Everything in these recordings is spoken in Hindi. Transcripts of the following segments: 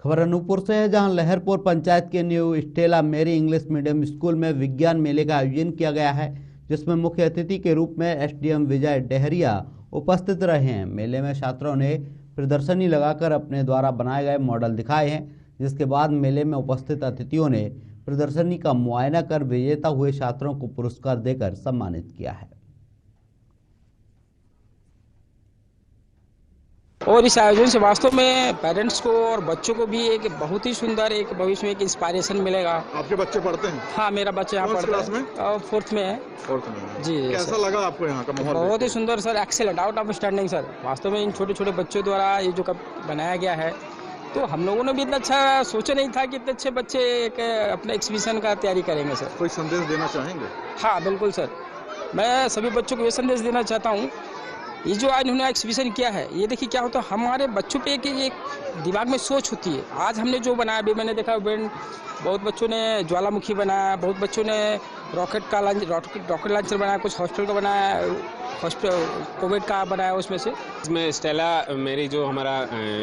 खबर अनूपपुर से है, जहां लहरपुर पंचायत के न्यू स्टेला मेरी इंग्लिश मीडियम स्कूल में विज्ञान मेले का आयोजन किया गया है, जिसमें मुख्य अतिथि के रूप में एसडीएम विजय डेहरिया उपस्थित रहे हैं। मेले में छात्रों ने प्रदर्शनी लगाकर अपने द्वारा बनाए गए मॉडल दिखाए हैं, जिसके बाद मेले में उपस्थित अतिथियों ने प्रदर्शनी का मुआयना कर विजेता हुए छात्रों को पुरस्कार देकर सम्मानित किया है। और इस आयोजन से वास्तव में पेरेंट्स को और बच्चों को भी एक बहुत ही सुंदर एक भविष्य में एक इंस्पायरेशन मिलेगा। आपके बच्चे पढ़ते हैं? हाँ, मेरा बच्चा यहाँ पढ़ता है, फोर्थ में है। जी। कैसा लगा आपको यहाँ का माहौल? बहुत ही सुंदर sir, excellent, out of standing sir. वास्तव में इन छोटे छोटे बच्चों द्वारा ये जो बनाया गया है, तो हम लोगों ने भी इतना अच्छा सोचा नहीं था कि इतने अच्छे बच्चे एक अपने एग्जीबिशन का तैयारी करेंगे सर। कोई संदेश देना चाहेंगे? हाँ बिल्कुल सर, मैं सभी बच्चों को ये संदेश देना चाहता हूँ, ये जो आज उन्होंने एग्जीबिशन किया है, ये देखिए क्या होता है हमारे बच्चों पे एक दिमाग में सोच होती है। आज हमने जो बनाया, अभी मैंने देखा बहुत बच्चों ने ज्वालामुखी बनाया, बहुत बच्चों ने रॉकेट लॉन्चर बनाया, कुछ हॉस्टल का बनाया, कोविड का बनाया। उसमें से इसमें स्टेला मेरी जो हमारा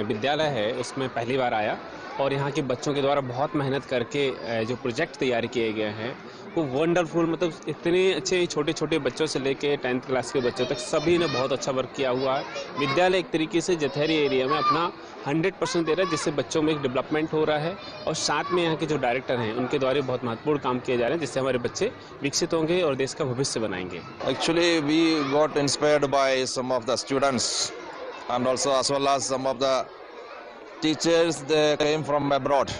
विद्यालय है उसमें पहली बार आया, और यहाँ के बच्चों के द्वारा बहुत मेहनत करके जो प्रोजेक्ट तैयार किए गए हैं वो वंडरफुल, मतलब इतने अच्छे छोटे छोटे बच्चों से लेके 10th क्लास के बच्चों तक सभी ने बहुत अच्छा वर्क किया हुआ है। विद्यालय एक तरीके से जथेरी एरिया में अपना 100% दे रहा है, जिससे बच्चों में एक डेवलपमेंट हो रहा है, और साथ में यहाँ के जो डायरेक्टर हैं उनके द्वारा बहुत महत्वपूर्ण काम किए जा रहे हैं, जिससे हमारे बच्चे विकसित होंगे और देश का भविष्य बनाएंगे। Actually we got inspired by some of the students and also as well as some of the teachers they came from abroad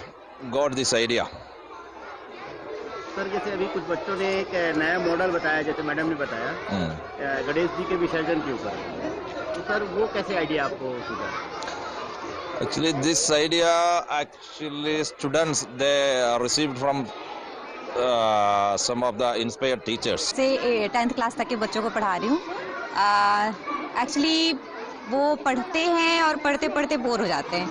got this idea. Sir, जैसे अभी कुछ बच्चों ने एक नया मॉडल बताया, जैसे मैडम ने बताया गणेश जी के विसर्जन के ऊपर, तो सर वो कैसे आइडिया आपको सूझा? Actually, this idea students they received from some of the inspired teachers. से 10th क्लास तक के बच्चों को पढ़ा रही हूँ। एक्चुअली वो पढ़ते हैं और पढ़ते पढ़ते बोर हो जाते हैं,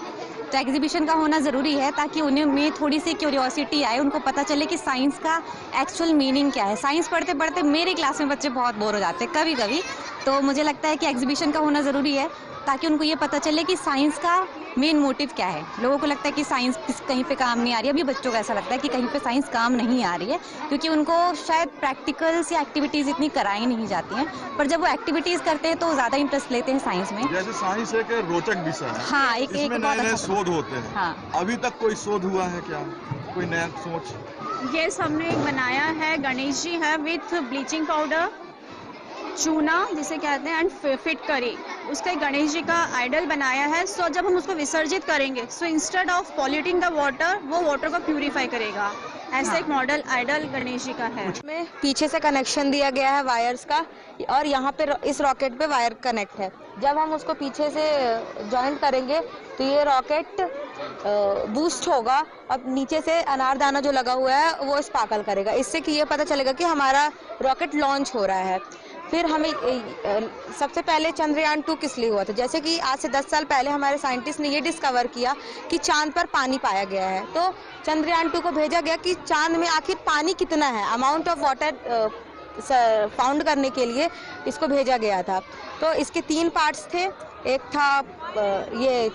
तो एग्जीबिशन का होना ज़रूरी है ताकि उन्हें में थोड़ी सी क्यूरियोसिटी आए, उनको पता चले कि साइंस का एक्चुअल मीनिंग क्या है। साइंस पढ़ते पढ़ते मेरे क्लास में बच्चे बहुत बोर हो जाते हैं कभी कभी, तो मुझे लगता है कि एग्जीबिशन का होना ज़रूरी है ताकि उनको ये पता चले कि साइंस का मेन मोटिव क्या है। लोगों को लगता है कि साइंस कहीं पे काम नहीं आ रही है, अभी बच्चों को ऐसा लगता है कि कहीं पे साइंस काम नहीं आ रही है, क्योंकि उनको शायद प्रैक्टिकल्स या एक्टिविटीज़ इतनी कराई नहीं जाती हैं, पर जब वो एक्टिविटीज़ करते हैं तो ज़्यादा इंटरेस्ट लेते हैं साइंस में। जैसे साइंस एक रोचक विषय है। हाँ, एक नए शोध होते हैं। हाँ। अभी तक कोई शोध हुआ है क्या? कोई नया सोच? ये हमने बनाया है, गणेश जी है विथ ब्लीचिंग पाउडर, चूना जिसे कहते हैं, एंड फिटकरी, उसका एक गणेश जी का आइडल बनाया है। सो जब हम उसको विसर्जित करेंगे, so instead of polluting the water, वो वाटर को प्यूरिफाई करेगा। ऐसा एक मॉडल आइडल गणेश जी का है। में पीछे से कनेक्शन दिया गया है वायर्स का, और यहाँ पे इस रॉकेट पे वायर कनेक्ट है। जब हम उसको पीछे से जॉइंट करेंगे तो ये रॉकेट बूस्ट होगा, और नीचे से अनारदाना जो लगा हुआ है वो स्पार्कल करेगा, इससे कि ये पता चलेगा कि हमारा रॉकेट लॉन्च हो रहा है। फिर हमें सबसे पहले चंद्रयान 2 किस लिए हुआ था, जैसे कि आज से 10 साल पहले हमारे साइंटिस्ट ने ये डिस्कवर किया कि चांद पर पानी पाया गया है, तो चंद्रयान 2 को भेजा गया कि चांद में आखिर पानी कितना है, अमाउंट ऑफ वाटर फाउंड करने के लिए इसको भेजा गया था। तो इसके 3 पार्ट्स थे, एक था ये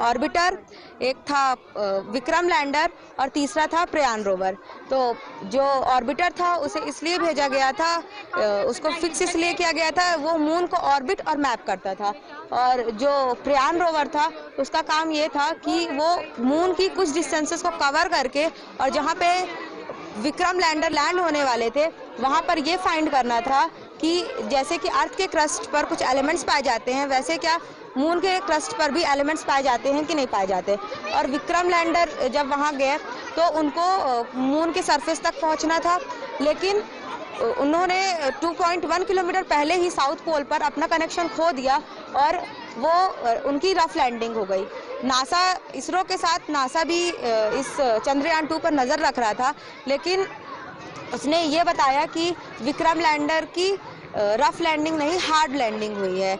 ऑर्बिटर, एक था विक्रम लैंडर, और तीसरा था प्रयान रोवर। तो जो ऑर्बिटर था उसे इसलिए भेजा गया था, उसको फिक्स इसलिए किया गया था, वो मून को ऑर्बिट और मैप करता था, और जो प्रयान रोवर था उसका काम ये था कि वो मून की कुछ डिस्टेंसेस को कवर करके, और जहाँ पे विक्रम लैंडर लैंड होने वाले थे वहाँ पर ये फाइंड करना था कि जैसे कि अर्थ के क्रस्ट पर कुछ एलिमेंट्स पाए जाते हैं, वैसे क्या मून के क्रस्ट पर भी एलिमेंट्स पाए जाते हैं कि नहीं पाए जाते। और विक्रम लैंडर जब वहाँ गए तो उनको मून के सरफेस तक पहुँचना था, लेकिन उन्होंने 2.1 किलोमीटर पहले ही साउथ पोल पर अपना कनेक्शन खो दिया, और वो उनकी रफ लैंडिंग हो गई। नासा, इसरो के साथ नासा भी इस चंद्रयान 2 पर नज़र रख रहा था, लेकिन उसने ये बताया कि विक्रम लैंडर की रफ लैंडिंग नहीं, हार्ड लैंडिंग हुई है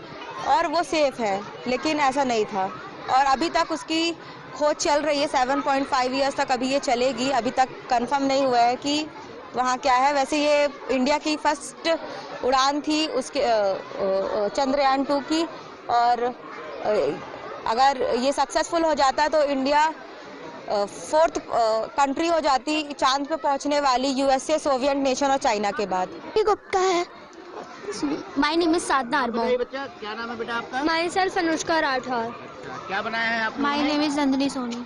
और वो सेफ है, लेकिन ऐसा नहीं था। और अभी तक उसकी खोज चल रही है, 7.5 ईयर्स तक अभी ये चलेगी। अभी तक कंफर्म नहीं हुआ है कि वहाँ क्या है। वैसे ये इंडिया की फर्स्ट उड़ान थी उसके चंद्रयान 2 की, और अगर ये सक्सेसफुल हो जाता तो इंडिया 4th कंट्री हो जाती चांद पे पहुंचने वाली, यूएसए, सोवियत नेशन और चाइना के बाद। गुप्ता है। माय नेम इज साधना अरबा। बच्चा क्या नाम है बेटा आपका? Myself Anushka Rathore. क्या बनाया है आप? My name is Nandini Soni.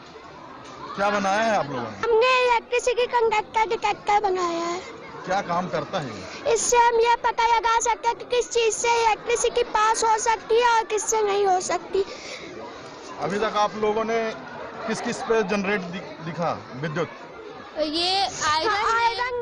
क्या बनाया है आप लोगों ने? हमने इलेक्ट्रिसिटी कंडक्टर डिटेक्टर बनाया है। क्या काम करता है ये? इससे हम ये पता लगा सकते हैं कि किस चीज से इलेक्ट्रिसिटी पास हो सकती है और किससे नहीं हो सकती। अभी तक आप लोगों ने किस किस पे जनरेट दिखा विद्युत? ये आयरन